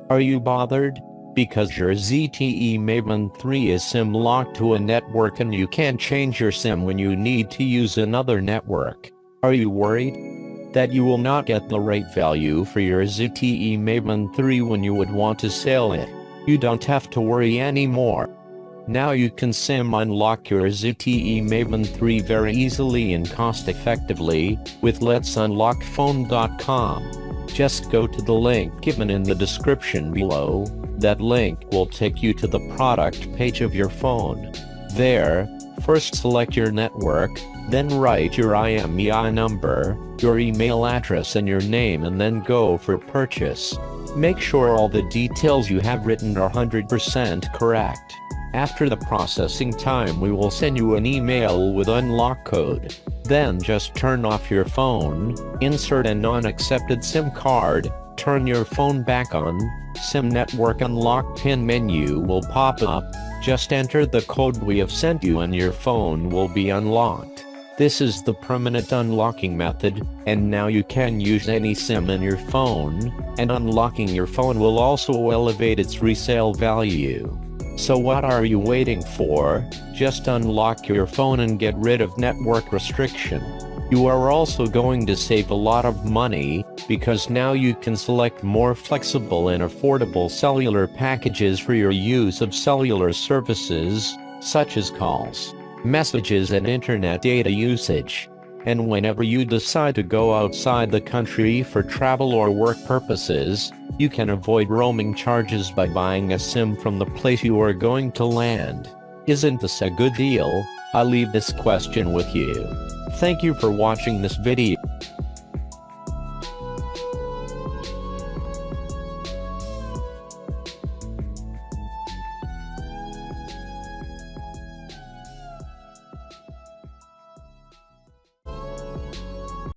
Are you bothered? Because your ZTE Maven 3 is SIM locked to a network and you can't change your SIM when you need to use another network. Are you worried that you will not get the right value for your ZTE Maven 3 when you would want to sell it? You don't have to worry anymore. Now you can SIM unlock your ZTE Maven 3 very easily and cost effectively with letsunlockphone.com. Just go to the link given in the description below. That link will take you to the product page of your phone. There, first select your network, then write your IMEI number, your email address and your name, and then go for purchase. Make sure all the details you have written are 100% correct. After the processing time, we will send you an email with unlock code. Then just turn off your phone, insert a non-accepted SIM card, turn your phone back on, SIM network unlock pin menu will pop up, just enter the code we have sent you and your phone will be unlocked. This is the permanent unlocking method, and now you can use any SIM in your phone, and unlocking your phone will also elevate its resale value. So what are you waiting for? Just unlock your phone and get rid of network restriction. You are also going to save a lot of money, because now you can select more flexible and affordable cellular packages for your use of cellular services, such as calls, messages and internet data usage. And whenever you decide to go outside the country for travel or work purposes, you can avoid roaming charges by buying a SIM from the place you are going to land. Isn't this a good deal? I leave this question with you. Thank you for watching this video.